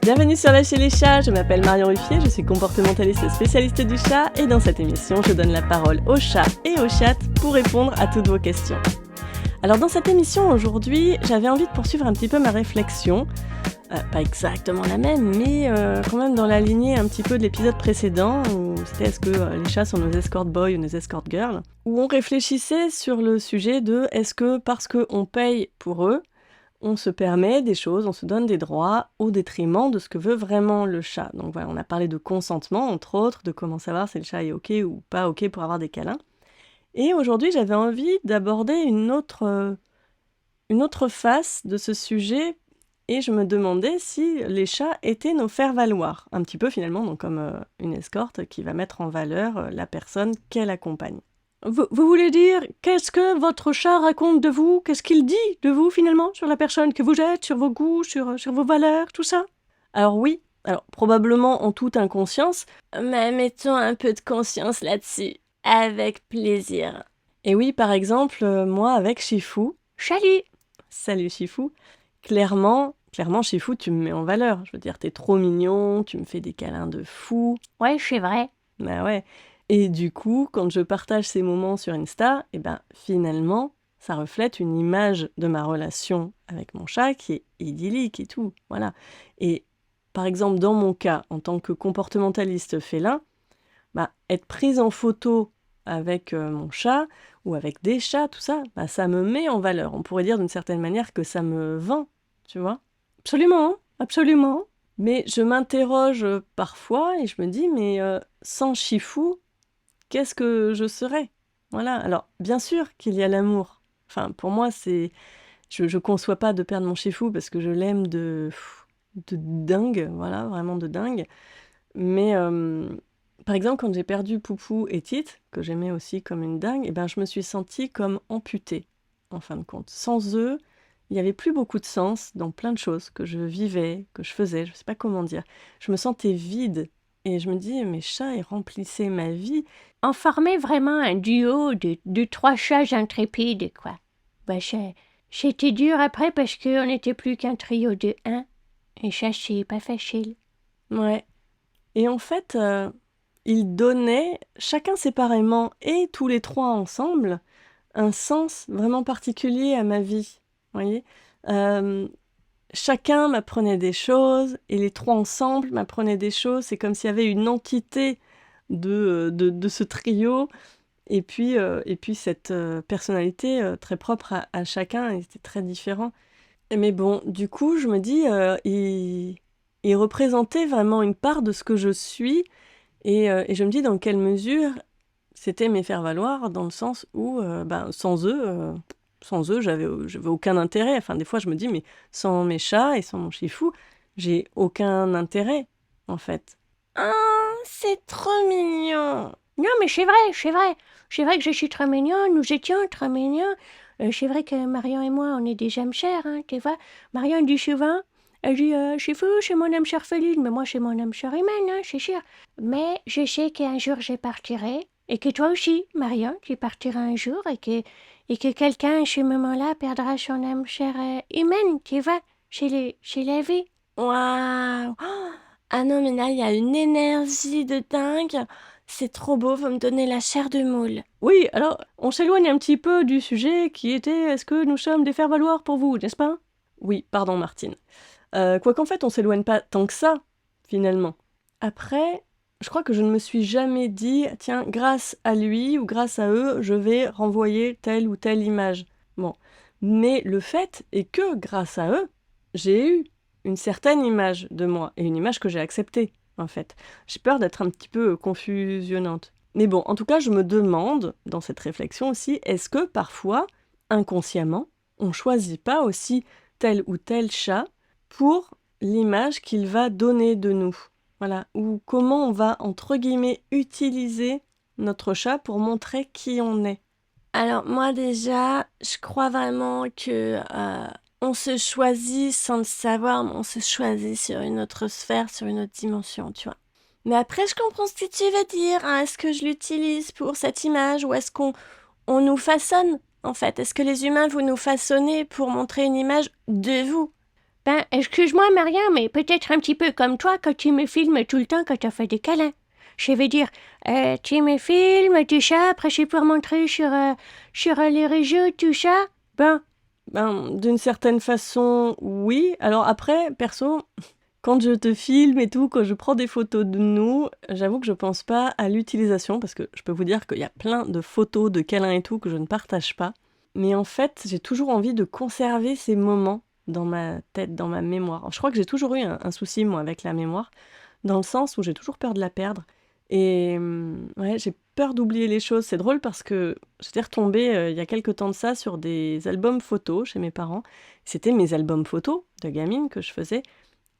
Bienvenue sur Lâcher les chats, je m'appelle Marion Ruffier, je suis comportementaliste spécialiste du chat et dans cette émission, je donne la parole aux chats et aux chattes pour répondre à toutes vos questions. Alors dans cette émission aujourd'hui, j'avais envie de poursuivre un petit peu ma réflexion, pas exactement la même, mais quand même dans la lignée un petit peu de l'épisode précédent, où c'était est-ce que les chats sont nos escort boys ou nos escort girls, où on réfléchissait sur le sujet de est-ce que parce qu'on paye pour eux, on se permet des choses, on se donne des droits au détriment de ce que veut vraiment le chat. Donc voilà, on a parlé de consentement, entre autres, de comment savoir si le chat est OK ou pas OK pour avoir des câlins. Et aujourd'hui, j'avais envie d'aborder une autre face de ce sujet, et je me demandais si les chats étaient nos faire-valoir. Un petit peu finalement, donc comme une escorte qui va mettre en valeur la personne qu'elle accompagne. Vous voulez dire, qu'est-ce que votre chat raconte de vous? Qu'est-ce qu'il dit de vous, finalement, sur la personne que vous êtes, sur vos goûts, sur vos valeurs, tout ça? Alors oui, probablement en toute inconscience, mais mettons un peu de conscience là-dessus, avec plaisir. Et oui, par exemple, moi, avec Chifou, salut Chifou, clairement, Chifou, tu me mets en valeur. Je veux dire, t'es trop mignon, tu me fais des câlins de fou. Ouais, c'est vrai. Bah ouais. Et du coup, quand je partage ces moments sur Insta, finalement, ça reflète une image de ma relation avec mon chat qui est idyllique et tout, voilà. Et par exemple, dans mon cas, en tant que comportementaliste félin, être prise en photo avec mon chat ou avec des chats, tout ça, ça me met en valeur. On pourrait dire d'une certaine manière que ça me vend, tu vois. Absolument, absolument. Mais je m'interroge parfois et je me dis, mais sans Chifou, qu'est-ce que je serais? Voilà, alors bien sûr qu'il y a l'amour. Enfin, pour moi, c'est... Je conçois pas de perdre mon Chifou parce que je l'aime de dingue, voilà, vraiment de dingue. Mais par exemple, quand j'ai perdu Poupou et Tite, que j'aimais aussi comme une dingue, je me suis sentie comme amputée, en fin de compte. Sans eux, il n'y avait plus beaucoup de sens dans plein de choses que je vivais, que je faisais, je sais pas comment dire. Je me sentais vide. Et je me dis, mes chats, ils remplissaient ma vie. On formait vraiment un duo de trois chats intrépides, quoi. C'était dur après parce qu'on n'était plus qu'un trio de un. Et ça, c'est pas facile. Ouais. Et en fait, ils donnaient, chacun séparément et tous les trois ensemble, un sens vraiment particulier à ma vie. Vous voyez, chacun m'apprenait des choses et les trois ensemble m'apprenaient des choses. C'est comme s'il y avait une entité de ce trio et puis cette personnalité très propre à chacun, et c'était très différent. Mais bon, du coup, je me dis, il représentait vraiment une part de ce que je suis et je me dis dans quelle mesure c'était mes faire-valoir, dans le sens où sans eux, j'avais aucun intérêt. Enfin, des fois, je me dis, mais sans mes chats et sans mon Chifou, j'ai aucun intérêt, en fait. Oh, c'est trop mignon. Non, mais c'est vrai, c'est vrai. C'est vrai que je suis trop mignon, nous étions trop mignons. C'est vrai que Marion et moi, on est des âmes chères, hein, tu vois. Marion dit souvent, elle dit, c'est fou, c'est mon âme chère féline, mais moi, c'est mon âme chère humaine, hein, c'est sûr. Mais je sais qu'un jour, je partirai, et que toi aussi, Marion, tu partiras un jour, et que quelqu'un, à ce moment-là, perdra son âme chère humaine, tu vois, chez la vie. Waouh! Ah non, mais là, il y a une énergie de dingue. C'est trop beau, faut me donner la chair de moule. Oui, alors, on s'éloigne un petit peu du sujet qui était est-ce que nous sommes des faire-valoir pour vous, n'est-ce pas? Oui, pardon, Martine. Quoiqu'en fait, on s'éloigne pas tant que ça, finalement. Après, je crois que je ne me suis jamais dit, tiens, grâce à lui ou grâce à eux, je vais renvoyer telle ou telle image. Bon. Mais le fait est que, grâce à eux, j'ai eu une certaine image de moi, et une image que j'ai acceptée, en fait. J'ai peur d'être un petit peu confusionnante. Mais bon, en tout cas, je me demande, dans cette réflexion aussi, est-ce que parfois, inconsciemment, on choisit pas aussi tel ou tel chat pour l'image qu'il va donner de nous? Voilà, ou comment on va, entre guillemets, utiliser notre chat pour montrer qui on est. Alors moi déjà, je crois vraiment que on se choisit sans le savoir, mais on se choisit sur une autre sphère, sur une autre dimension, tu vois. Mais après, je comprends ce que tu veux dire, hein. Est-ce que je l'utilise pour cette image ou est-ce qu'on nous façonne, en fait? Est-ce que les humains, vous nous façonnez pour montrer une image de vous? Ben, excuse-moi, Marion, mais peut-être un petit peu comme toi quand tu me filmes tout le temps quand tu fais des câlins. Je veux dire, tu me filmes, tout ça, après je vais pouvoir montrer sur les réseaux, tout ça. D'une certaine façon, oui. Alors après, perso, quand je te filme et tout, quand je prends des photos de nous, j'avoue que je pense pas à l'utilisation, parce que je peux vous dire qu'il y a plein de photos de câlins et tout que je ne partage pas. Mais en fait, j'ai toujours envie de conserver ces moments dans ma tête, dans ma mémoire. Alors, je crois que j'ai toujours eu un souci, moi, avec la mémoire, dans le sens où j'ai toujours peur de la perdre. Et ouais, j'ai peur d'oublier les choses. C'est drôle parce que j'étais retombée il y a quelques temps de ça sur des albums photos chez mes parents. C'était mes albums photos de gamine que je faisais.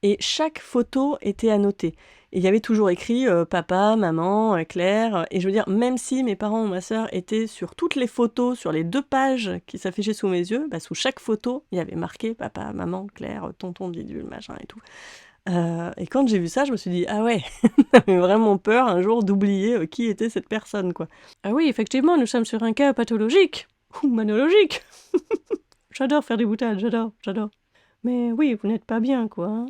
Et chaque photo était annotée. Et il y avait toujours écrit papa, maman, Claire. Et je veux dire, même si mes parents ou ma sœur étaient sur toutes les photos, sur les 2 pages qui s'affichaient sous mes yeux, sous chaque photo, il y avait marqué papa, maman, Claire, tonton, bidule, machin et tout. Et quand j'ai vu ça, je me suis dit, ah ouais, j'avais vraiment peur un jour d'oublier qui était cette personne, quoi. Ah oui, effectivement, nous sommes sur un cas pathologique, ou manologique. J'adore faire des boutades, j'adore. Mais oui, vous n'êtes pas bien, quoi. Hein.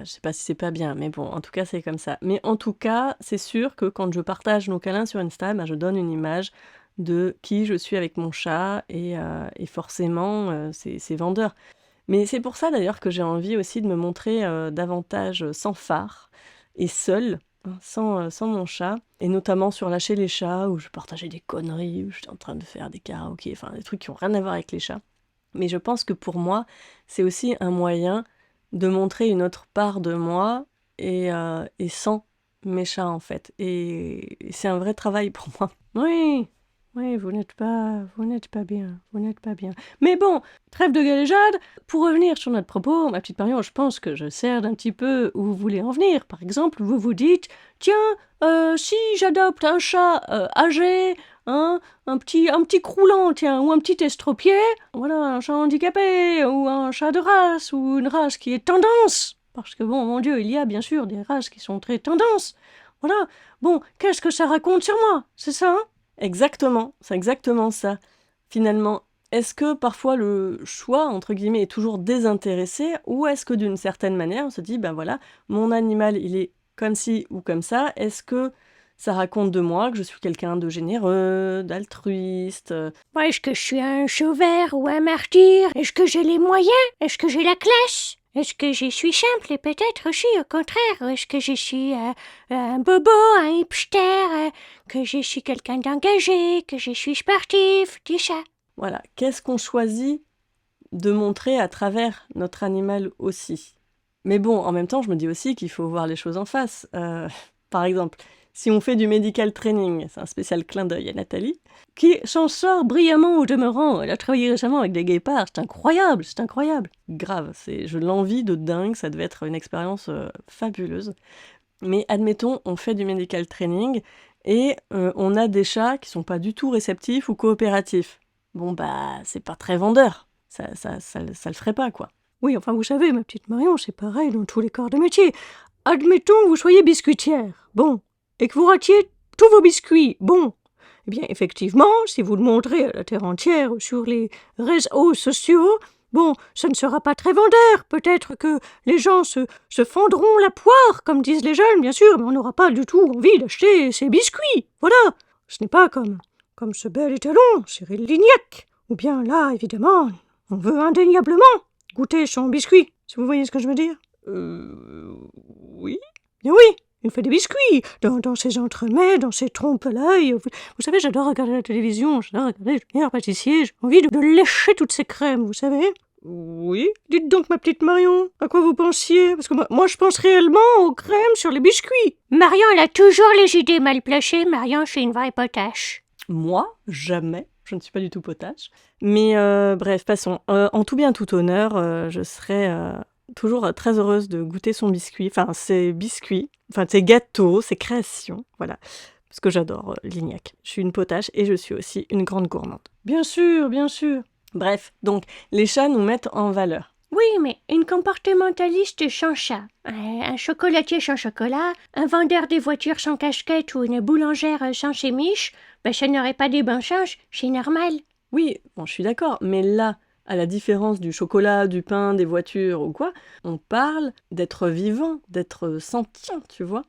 Je sais pas si c'est pas bien, mais bon, en tout cas, c'est comme ça. Mais en tout cas, c'est sûr que quand je partage nos câlins sur Insta, je donne une image de qui je suis avec mon chat, et forcément, c'est vendeur. Mais c'est pour ça d'ailleurs que j'ai envie aussi de me montrer davantage sans phare et seule, hein, sans mon chat, et notamment sur Lâcher les chats, où je partageais des conneries, où j'étais en train de faire des karaokés, enfin des trucs qui n'ont rien à voir avec les chats. Mais je pense que pour moi, c'est aussi un moyen de montrer une autre part de moi, et sans mes chats en fait. Et c'est un vrai travail pour moi. Oui, vous n'êtes pas bien. Mais bon, trêve de galéjade, pour revenir sur notre propos, ma petite Marion, je pense que je cerne un petit peu où vous voulez en venir. Par exemple, vous vous dites, tiens, si j'adopte un chat âgé, hein, un petit croulant, tiens, ou un petit estropié, voilà, un chat handicapé, ou un chat de race, ou une race qui est tendance. Parce que bon, mon Dieu, il y a bien sûr des races qui sont très tendances. Voilà, bon, qu'est-ce que ça raconte sur moi? C'est ça, hein? Exactement, c'est exactement ça. Finalement, est-ce que parfois le choix, entre guillemets, est toujours désintéressé, ou est-ce que d'une certaine manière, on se dit, voilà, mon animal, il est comme ci ou comme ça, est-ce que ça raconte de moi que je suis quelqu'un de généreux, d'altruiste? Est-ce que je suis un sauveur ou un martyr? Est-ce que j'ai les moyens? Est-ce que j'ai la classe? Est-ce que je suis simple et peut-être aussi au contraire? Est-ce que je suis un bobo, un hipster, que je suis quelqu'un d'engagé, que je suis sportif, tout ça? Voilà, qu'est-ce qu'on choisit de montrer à travers notre animal aussi? Mais bon, en même temps, je me dis aussi qu'il faut voir les choses en face. Par exemple, si on fait du medical training, c'est un spécial clin d'œil à Nathalie, qui s'en sort brillamment au demeurant. Elle a travaillé récemment avec des guépards, c'est incroyable. Grave, je l'envie de dingue, ça devait être une expérience fabuleuse. Mais admettons, on fait du medical training, et on a des chats qui sont pas du tout réceptifs ou coopératifs. Bon c'est pas très vendeur, ça le ferait pas, quoi. Oui, enfin vous savez, ma petite Marion, c'est pareil dans tous les corps de métier. Admettons que vous soyez biscuitière, bon, et que vous ratiez tous vos biscuits, bon. Eh bien, effectivement, si vous le montrez à la terre entière sur les réseaux sociaux, bon, ce ne sera pas très vendeur. Peut-être que les gens se fendront la poire, comme disent les jeunes, bien sûr, mais on n'aura pas du tout envie d'acheter ces biscuits. Voilà. Ce n'est pas comme ce bel étalon, Cyril Lignac. Ou bien là, évidemment, on veut indéniablement goûter son biscuit. Si vous voyez ce que je veux dire? Oui. Bien oui, il fait des biscuits dans ses entremets, dans ses trompe-l'œil. Vous savez, j'adore regarder la télévision, j'adore regarder les meilleurs pâtissiers. J'ai envie de lécher toutes ces crèmes, vous savez? Oui. Dites donc, ma petite Marion, à quoi vous pensiez? Parce que moi, je pense réellement aux crèmes sur les biscuits. Marion, elle a toujours les idées mal placées. Marion, c'est une vraie potache. Moi, jamais. Je ne suis pas du tout potache. Mais bref, passons. En tout bien, tout honneur, je serais toujours très heureuse de goûter son biscuit. Enfin, ses biscuits, ses gâteaux, ses créations, voilà. Parce que j'adore Lignac. Je suis une potache et je suis aussi une grande gourmande. Bien sûr, bien sûr. Bref, donc, les chats nous mettent en valeur. Oui, mais une comportementaliste sans chat, un chocolatier sans chocolat, un vendeur des voitures sans casquette ou une boulangère sans chémiche, ça n'aurait pas des bons chances, c'est normal. Oui, bon, je suis d'accord, mais là, À la différence du chocolat, du pain, des voitures ou quoi, on parle d'être vivant, d'être sentient, tu vois.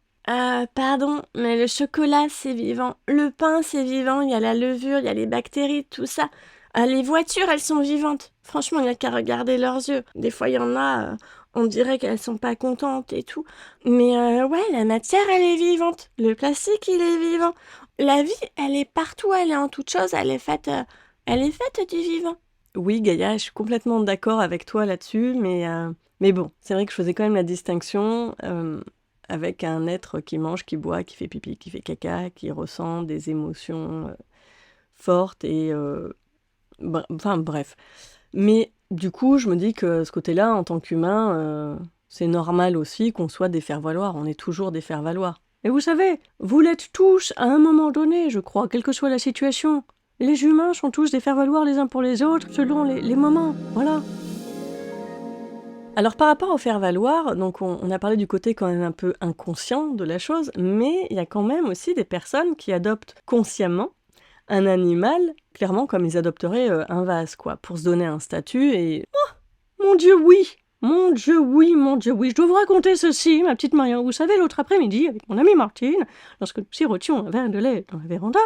Pardon, mais le chocolat, c'est vivant. Le pain, c'est vivant. Il y a la levure, il y a les bactéries, tout ça. Les voitures, elles sont vivantes. Franchement, il n'y a qu'à regarder leurs yeux. Des fois, il y en a, on dirait qu'elles sont pas contentes et tout. Mais ouais, la matière, elle est vivante. Le plastique, il est vivant. La vie, elle est partout, elle est en toute chose, elle est faite du vivant. Oui, Gaïa, je suis complètement d'accord avec toi là-dessus, mais bon, c'est vrai que je faisais quand même la distinction avec un être qui mange, qui boit, qui fait pipi, qui fait caca, qui ressent des émotions fortes et... enfin bref. Mais du coup, je me dis que ce côté-là, en tant qu'humain, c'est normal aussi qu'on soit des faire-valoir. On est toujours des faire-valoir. Et vous savez, vous l'êtes tous à un moment donné, je crois, quelle que soit la situation. Les humains sont tous des faire-valoir les uns pour les autres, selon les moments. Voilà. Alors par rapport au faire-valoir, donc on a parlé du côté quand même un peu inconscient de la chose, mais il y a quand même aussi des personnes qui adoptent consciemment un animal, clairement comme ils adopteraient un vase, quoi, pour se donner un statut et... Oh, mon Dieu, oui! Mon Dieu, oui, mon Dieu, oui. Je dois vous raconter ceci, ma petite Marion. Vous savez, l'autre après-midi, avec mon amie Martine, lorsque nous sirotions un verre de lait dans la véranda,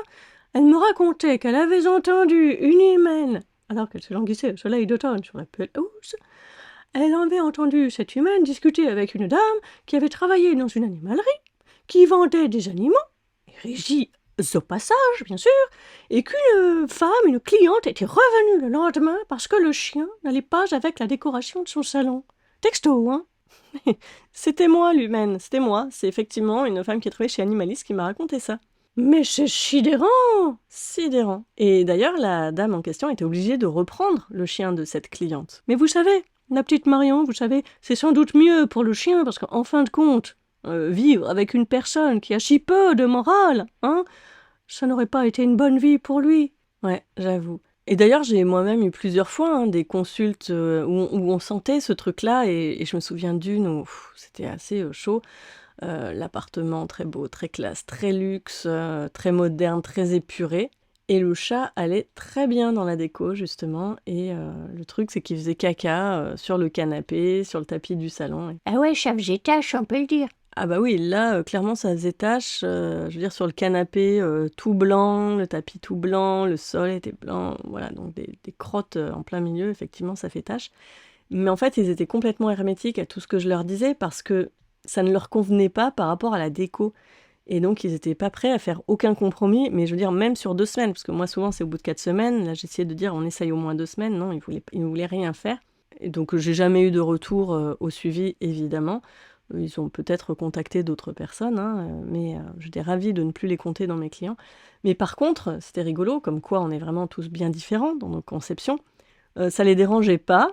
elle me racontait qu'elle avait entendu une humaine, alors qu'elle se languissait au soleil d'automne sur la pelouse, elle avait entendu cette humaine discuter avec une dame qui avait travaillé dans une animalerie, qui vendait des animaux, régie au passage, bien sûr, et qu'une femme, une cliente, était revenue le lendemain parce que le chien n'allait pas avec la décoration de son salon. Texto, hein. C'était moi, l'humaine, c'était moi. C'est effectivement une femme qui a travaillé chez Animaliste qui m'a raconté ça. Mais c'est sidérant! Sidérant. Et d'ailleurs, la dame en question était obligée de reprendre le chien de cette cliente. Mais vous savez, la petite Marion, vous savez, c'est sans doute mieux pour le chien, parce qu'en fin de compte, vivre avec une personne qui a si peu de morale, hein, ça n'aurait pas été une bonne vie pour lui. Ouais, j'avoue. Et d'ailleurs, j'ai moi-même eu plusieurs fois des consultes où on sentait ce truc-là, et je me souviens d'une où c'était assez chaud. L'appartement très beau, très classe, très luxe, très moderne, très épuré. Et le chat allait très bien dans la déco, justement. Et le truc, c'est qu'il faisait caca sur le canapé, sur le tapis du salon. Ah ouais, ça faisait tâche, on peut le dire. Ah bah oui, là, clairement, ça faisait tache. Je veux dire, sur le canapé tout blanc, le tapis tout blanc, le sol était blanc. Voilà, donc des crottes en plein milieu, effectivement, ça fait tache. Mais en fait, ils étaient complètement hermétiques à tout ce que je leur disais parce que ça ne leur convenait pas par rapport à la déco. Et donc, ils n'étaient pas prêts à faire aucun compromis, mais je veux dire, même sur 2 semaines, parce que moi, souvent, c'est au bout de 4 semaines. Là, j'essayais de dire, on essaye au moins 2 semaines. Non, ils ne voulaient rien faire. Et donc, j'ai jamais eu de retour au suivi, évidemment. Ils ont peut-être contacté d'autres personnes, mais j'étais ravie de ne plus les compter dans mes clients. Mais par contre, c'était rigolo, comme quoi on est vraiment tous bien différents dans nos conceptions. Ça les dérangeait pas,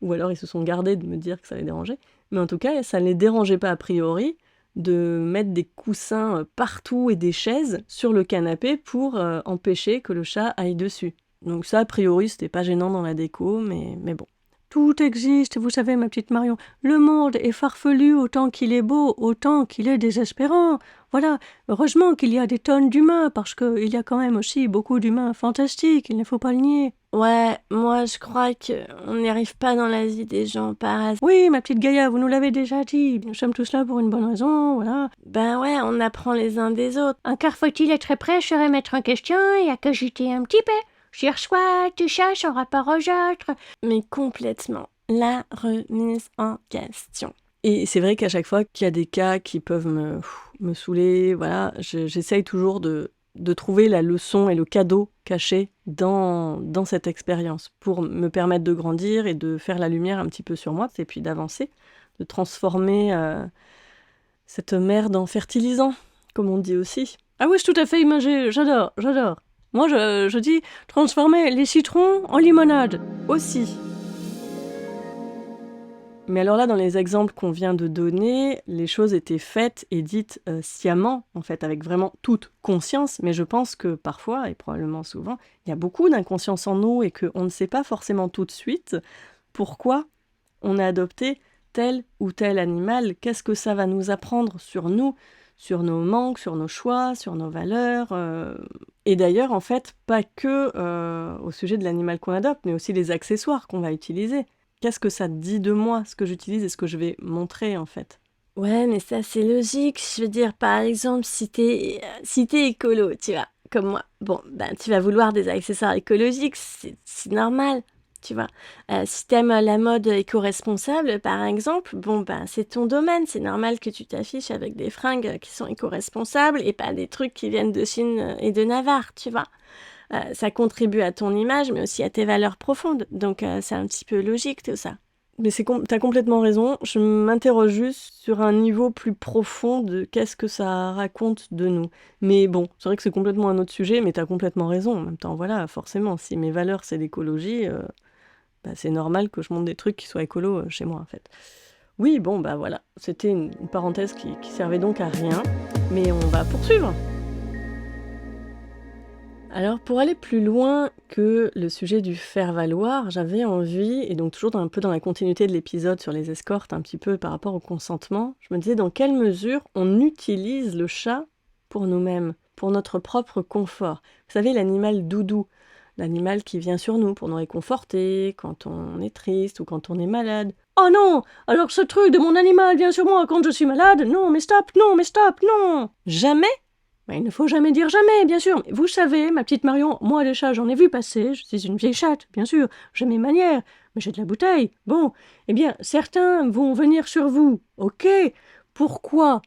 ou alors ils se sont gardés de me dire que ça les dérangeait, mais en tout cas, ça ne les dérangeait pas a priori de mettre des coussins partout et des chaises sur le canapé pour empêcher que le chat aille dessus. Donc ça, a priori, c'était pas gênant dans la déco, mais bon. Tout existe, vous savez, ma petite Marion. Le monde est farfelu autant qu'il est beau, autant qu'il est désespérant. Voilà, heureusement qu'il y a des tonnes d'humains, parce qu'il y a quand même aussi beaucoup d'humains fantastiques, il ne faut pas le nier. Ouais, moi je crois qu'on n'y arrive pas dans la vie des gens par hasard. Oui, ma petite Gaïa, vous nous l'avez déjà dit, nous sommes tous là pour une bonne raison, voilà. Ben ouais, on apprend les uns des autres. Encore faut-il être prêt à se remettre en question et à cogiter un petit peu. Sur soi, tu cherches en rapport aux autres. Mais complètement. La remise en question. Et c'est vrai qu'à chaque fois qu'il y a des cas qui peuvent me saouler, voilà, j'essaye toujours de trouver la leçon et le cadeau caché dans cette expérience pour me permettre de grandir et de faire la lumière un petit peu sur moi et puis d'avancer, de transformer cette merde en fertilisant, comme on dit aussi. Ah oui, c'est tout à fait imagé, j'adore. Moi, je dis transformer les citrons en limonade aussi. Mais alors là, dans les exemples qu'on vient de donner, les choses étaient faites et dites sciemment, en fait, avec vraiment toute conscience. Mais je pense que parfois, et probablement souvent, il y a beaucoup d'inconscience en nous et qu'on ne sait pas forcément tout de suite pourquoi on a adopté tel ou tel animal. Qu'est-ce que ça va nous apprendre sur nous, sur nos manques, sur nos choix, sur nos valeurs. Et d'ailleurs, en fait, pas que au sujet de l'animal qu'on adopte, mais aussi les accessoires qu'on va utiliser. Qu'est-ce que ça dit de moi, ce que j'utilise et ce que je vais montrer, en fait? Ouais, mais ça, c'est logique. Je veux dire, par exemple, si t'es écolo, tu vois, comme moi, bon, ben, tu vas vouloir des accessoires écologiques, c'est normal, tu vois. Si t'aimes la mode éco-responsable, par exemple, bon, ben, c'est ton domaine. C'est normal que tu t'affiches avec des fringues qui sont éco-responsables et pas des trucs qui viennent de Chine et de Navarre, tu vois. Ça contribue à ton image, mais aussi à tes valeurs profondes. Donc, c'est un petit peu logique, tout ça. Mais t'as complètement raison. Je m'interroge juste sur un niveau plus profond de qu'est-ce que ça raconte de nous. Mais bon, c'est vrai que c'est complètement un autre sujet, mais t'as complètement raison. En même temps, voilà, forcément, si mes valeurs, c'est l'écologie, bah, c'est normal que je monte des trucs qui soient écolos chez moi, en fait. Oui, bon, bah voilà. C'était une parenthèse qui servait donc à rien. Mais on va poursuivre. Alors, pour aller plus loin que le sujet du faire-valoir, j'avais envie, et donc toujours un peu dans la continuité de l'épisode sur les escortes, un petit peu par rapport au consentement, je me disais dans quelle mesure on utilise le chat pour nous-mêmes, pour notre propre confort. Vous savez, l'animal doudou, l'animal qui vient sur nous pour nous réconforter quand on est triste ou quand on est malade. Oh non! Alors ce truc de mon animal vient sur moi quand je suis malade? Non, mais stop, non! Jamais? Mais il ne faut jamais dire jamais, bien sûr. Mais vous savez, ma petite Marion, moi les chats, j'en ai vu passer. Je suis une vieille chatte, bien sûr. J'ai mes manières, mais j'ai de la bouteille. Bon, eh bien, certains vont venir sur vous. Ok. Pourquoi?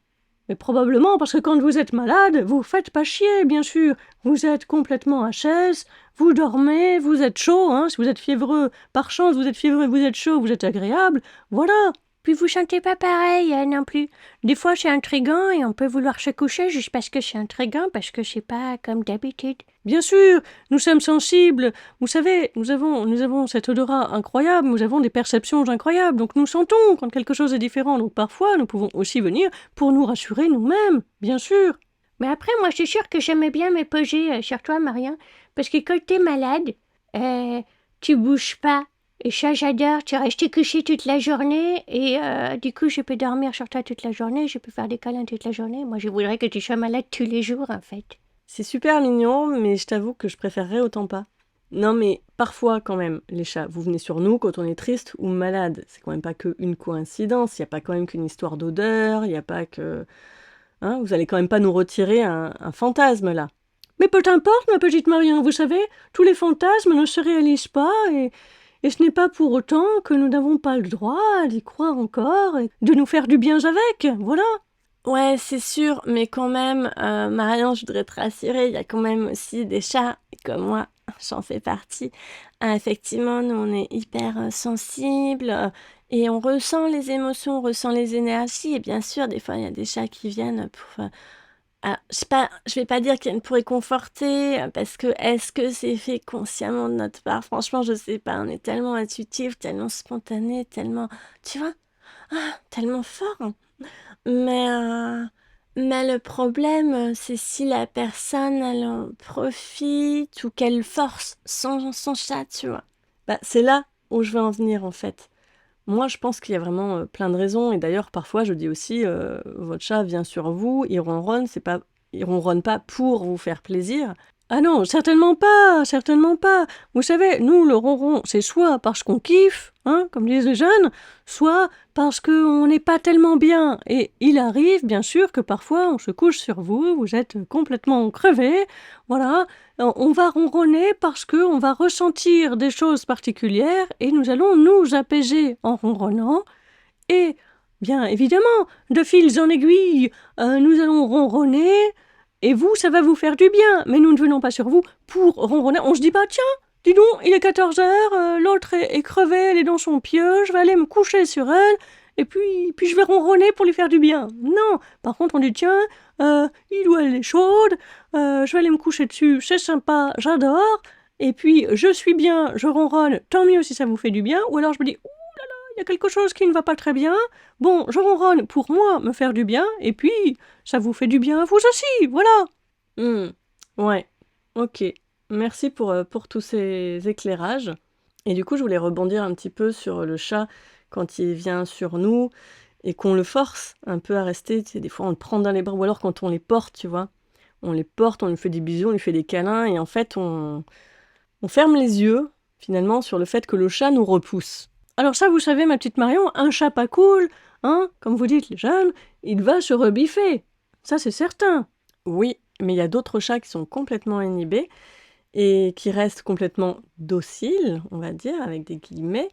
Mais probablement parce que quand vous êtes malade, vous faites pas chier, bien sûr. Vous êtes complètement HS, vous dormez, vous êtes chaud, hein. Si vous êtes fiévreux, par chance, vous êtes fiévreux, vous êtes chaud, vous êtes agréable. Voilà. Puis vous chantez pas pareil non plus. Des fois, c'est intriguant et on peut vouloir se coucher juste parce que c'est intriguant, parce que c'est pas comme d'habitude. Bien sûr, nous sommes sensibles. Vous savez, nous avons cet odorat incroyable, nous avons des perceptions incroyables, donc nous sentons quand quelque chose est différent. Donc parfois, nous pouvons aussi venir pour nous rassurer nous-mêmes, bien sûr. Mais après, moi, je suis sûre que j'aimais bien me poser sur toi, Marion, parce que quand t'es malade, tu bouges pas. Et ça, j'adore. Tu restes couché toute la journée et du coup, je peux dormir sur toi toute la journée, je peux faire des câlins toute la journée. Moi, je voudrais que tu sois malade tous les jours, en fait. C'est super mignon, mais je t'avoue que je préférerais autant pas. Non, mais parfois, quand même, les chats, vous venez sur nous quand on est triste ou malade. C'est quand même pas qu'une coïncidence. Il n'y a pas quand même qu'une histoire d'odeur. Il n'y a pas que... Hein, vous allez quand même pas nous retirer un fantasme, là. Mais peu importe, ma petite Marion, vous savez, tous les fantasmes ne se réalisent pas et ce n'est pas pour autant que nous n'avons pas le droit d'y croire encore et de nous faire du bien avec, voilà. Ouais, c'est sûr, mais quand même, Marion, je voudrais te rassurer, il y a quand même aussi des chats, comme moi, j'en fais partie. Effectivement, nous, on est hyper sensibles et on ressent les émotions, on ressent les énergies. Et bien sûr, des fois, il y a des chats qui viennent pour... alors, je vais pas dire qu'ils viennent pour réconforter, parce que est-ce que c'est fait consciemment de notre part? Franchement, je sais pas. On est tellement intuitif, tellement spontané, tellement... Tu vois? Tellement fort. Mais, mais le problème, c'est si la personne, elle en profite ou qu'elle force son chat, tu vois. Bah, c'est là où je veux en venir, en fait. Moi, je pense qu'il y a vraiment plein de raisons. Et d'ailleurs, parfois, je dis aussi, votre chat vient sur vous, il ronronne, il ronronne pas pour vous faire plaisir. Ah non, certainement pas, certainement pas. Vous savez, nous, le ronron, c'est soit parce qu'on kiffe, hein, comme disent les jeunes, soit parce qu'on n'est pas tellement bien. Et il arrive, bien sûr, que parfois on se couche sur vous, vous êtes complètement crevé, voilà. On va ronronner parce qu'on va ressentir des choses particulières et nous allons nous apaiser en ronronnant. Et, bien évidemment, de fil en aiguille, nous allons ronronner. Et vous, ça va vous faire du bien, mais nous ne venons pas sur vous pour ronronner. On se dit pas, tiens, dis donc, il est 14 heures, l'autre est crevée, elle est dans son pieu, je vais aller me coucher sur elle, et puis je vais ronronner pour lui faire du bien. Non, par contre, on dit, tiens, il ou elle est chaude, je vais aller me coucher dessus, c'est sympa, j'adore, et puis je suis bien, je ronronne, tant mieux si ça vous fait du bien, ou alors je me dis, il y a quelque chose qui ne va pas très bien. Bon, je ronronne pour moi me faire du bien, et puis ça vous fait du bien à vous aussi, voilà. Ouais, ok. Merci pour tous ces éclairages. Et du coup, je voulais rebondir un petit peu sur le chat quand il vient sur nous. et qu'on le force un peu à rester, tu sais, des fois on le prend dans les bras, ou alors quand on les porte, tu vois, on les porte, on lui fait des bisous, on lui fait des câlins, et en fait on ferme les yeux, finalement, sur le fait que le chat nous repousse. Alors ça, vous savez, ma petite Marion, un chat pas cool, hein, comme vous dites les jeunes, il va se rebiffer. Ça, c'est certain. Oui, mais il y a d'autres chats qui sont complètement inhibés et qui restent complètement dociles, on va dire, avec des guillemets.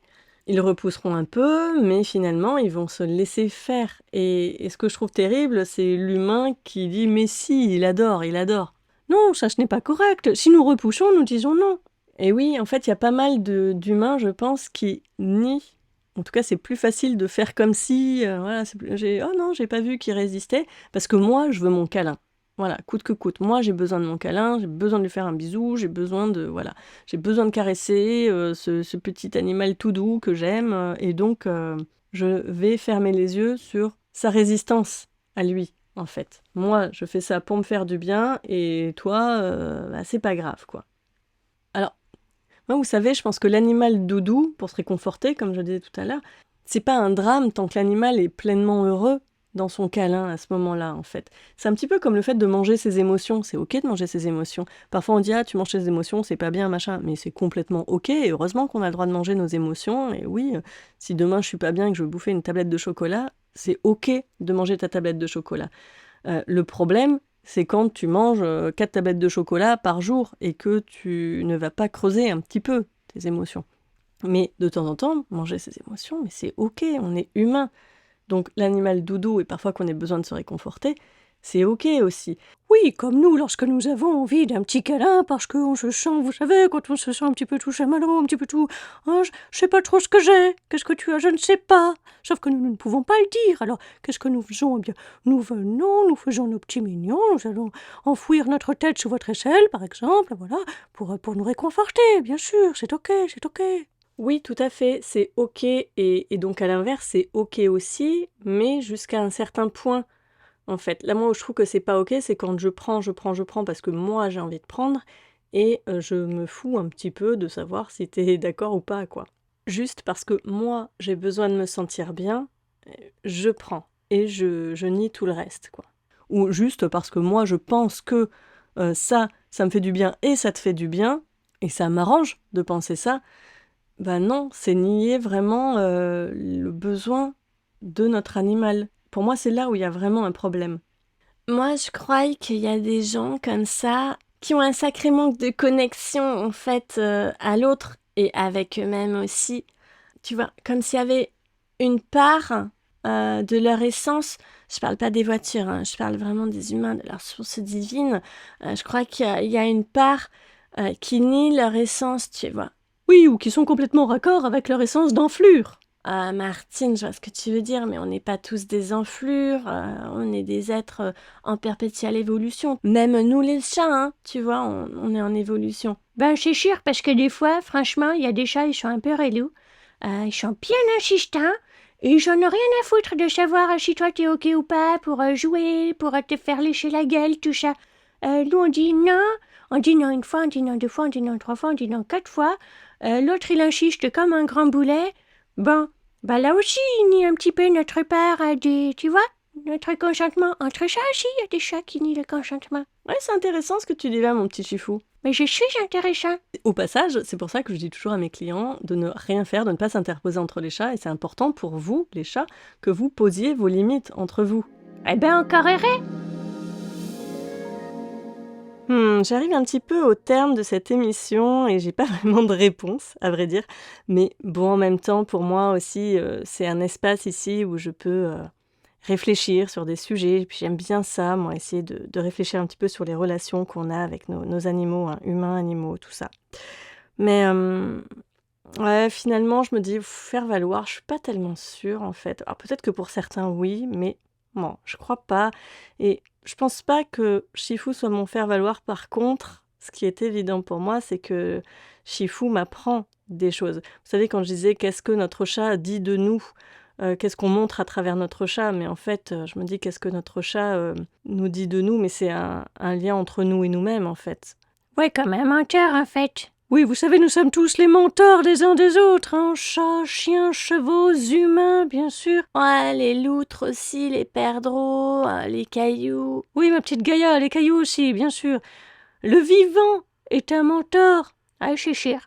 Ils repousseront un peu, mais finalement, ils vont se laisser faire. Et ce que je trouve terrible, c'est l'humain qui dit « mais si, il adore, il adore ». Non, ça, ce n'est pas correct. Si nous repoussons, nous disons non. Et oui, en fait, il y a pas mal d'humains, je pense, qui nient. En tout cas, c'est plus facile de faire comme si, voilà, oh non, j'ai pas vu qu'il résistait, parce que moi, je veux mon câlin. Voilà, coûte que coûte. Moi, j'ai besoin de mon câlin, j'ai besoin de lui faire un bisou, j'ai besoin de caresser ce petit animal tout doux que j'aime, et donc je vais fermer les yeux sur sa résistance à lui, en fait. Moi, je fais ça pour me faire du bien, et toi, c'est pas grave, quoi. Alors, moi, vous savez, je pense que l'animal doudou, pour se réconforter, comme je disais tout à l'heure, c'est pas un drame tant que l'animal est pleinement heureux dans son câlin à ce moment-là, en fait. C'est un petit peu comme le fait de manger ses émotions. C'est ok de manger ses émotions. Parfois, on dit « Ah, tu manges tes émotions, c'est pas bien, machin ». Mais c'est complètement ok, et heureusement qu'on a le droit de manger nos émotions. Et oui, si demain je suis pas bien et que je veux bouffer une tablette de chocolat, c'est ok de manger ta tablette de chocolat. Le problème, c'est quand tu manges 4 tablettes de chocolat par jour et que tu ne vas pas creuser un petit peu tes émotions. Mais de temps en temps, manger ses émotions, mais c'est ok, on est humain. Donc l'animal doudou, et parfois qu'on ait besoin de se réconforter, c'est ok aussi. Oui, comme nous, lorsque nous avons envie d'un petit câlin, parce qu'on se sent, vous savez, quand on se sent un petit peu tout chamallow, un petit peu tout... Hein, je sais pas trop ce que j'ai. Qu'est-ce que tu as? Je ne sais pas. Sauf que nous ne pouvons pas le dire. Alors, qu'est-ce que nous faisons? Eh bien, nous venons, nous faisons nos petits mignons, nous allons enfouir notre tête sous votre aisselle, par exemple, voilà, pour nous réconforter, bien sûr, c'est ok, c'est ok. Oui, tout à fait, c'est ok, et donc à l'inverse, c'est ok aussi, mais jusqu'à un certain point, en fait. Là, moi, où je trouve que c'est pas ok, c'est quand je prends, parce que moi, j'ai envie de prendre, et je me fous un petit peu de savoir si t'es d'accord ou pas, quoi. Juste parce que moi, j'ai besoin de me sentir bien, je prends, et je nie tout le reste, quoi. Ou juste parce que moi, je pense que ça me fait du bien, et ça te fait du bien, et ça m'arrange de penser ça. Ben non, c'est nier vraiment le besoin de notre animal. Pour moi, c'est là où il y a vraiment un problème. Moi, je crois qu'il y a des gens comme ça qui ont un sacré manque de connexion, en fait, à l'autre et avec eux-mêmes aussi. Tu vois, comme s'il y avait une part de leur essence. Je parle pas des voitures, hein, je parle vraiment des humains, de leur source divine. Je crois qu'il y a une part qui nie leur essence, tu vois. Oui, ou qui sont complètement raccord avec leur essence d'enflure. Ah, Martine, je vois ce que tu veux dire, mais on n'est pas tous des enflures, on est des êtres en perpétuelle évolution. Même nous les chats, hein, tu vois, on est en évolution. Ben, c'est sûr, parce que des fois, franchement, il y a des chats, ils sont un peu relous. Ils sont bien insistants. Et j'en ai rien à foutre de savoir si toi t'es ok ou pas pour jouer, pour te faire lécher la gueule, tout ça. Nous, on dit non. On dit non une fois, on dit non deux fois, on dit non trois fois, on dit non 4 fois. L'autre, il insiste comme un grand boulet. Bon, bah là aussi, il nie un petit peu notre part tu vois, notre consentement. Entre chats aussi, il y a des chats qui nient le consentement. Ouais, c'est intéressant ce que tu dis là, mon petit chifou. Mais je suis intéressant. Au passage, c'est pour ça que je dis toujours à mes clients de ne rien faire, de ne pas s'interposer entre les chats, et c'est important pour vous, les chats, que vous posiez vos limites entre vous. Eh ben, encore heureux. J'arrive un petit peu au terme de cette émission et j'ai pas vraiment de réponse, à vrai dire. Mais bon, en même temps, pour moi aussi, c'est un espace ici où je peux réfléchir sur des sujets. Et puis j'aime bien ça, moi, essayer de réfléchir un petit peu sur les relations qu'on a avec nos animaux, hein, humains, animaux, tout ça. Mais ouais, finalement, je me dis, faire valoir, je suis pas tellement sûre, en fait. Alors peut-être que pour certains, oui, mais bon, je crois pas. Et je pense pas que Shifu soit mon faire-valoir. Par contre, ce qui est évident pour moi, c'est que Shifu m'apprend des choses. Vous savez, quand je disais qu'est-ce que notre chat dit de nous, qu'est-ce qu'on montre à travers notre chat, mais en fait, je me dis qu'est-ce que notre chat nous dit de nous, mais c'est un lien entre nous et nous-mêmes, en fait. Ouais, comme un menteur, en fait. Oui, vous savez, nous sommes tous les mentors des uns des autres, hein. Chats, chiens, chevaux, humains, bien sûr. Ouais, les loutres aussi, les perdreaux, les cailloux. Oui, ma petite Gaïa, les cailloux aussi, bien sûr. Le vivant est un mentor. Ah, c'est sûr.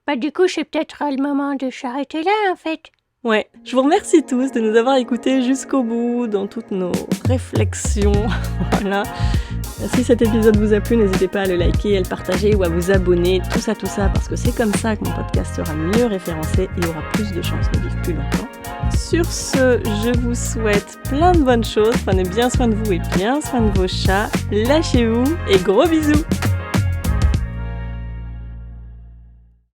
Bah, du coup, c'est peut-être le moment de s'arrêter là, en fait. Ouais, je vous remercie tous de nous avoir écoutés jusqu'au bout dans toutes nos réflexions. Voilà. Si cet épisode vous a plu, n'hésitez pas à le liker, à le partager ou à vous abonner, tout ça, parce que c'est comme ça que mon podcast sera mieux référencé et aura plus de chances de vivre plus longtemps. Sur ce, je vous souhaite plein de bonnes choses, prenez bien soin de vous et bien soin de vos chats, lâchez-vous et gros bisous!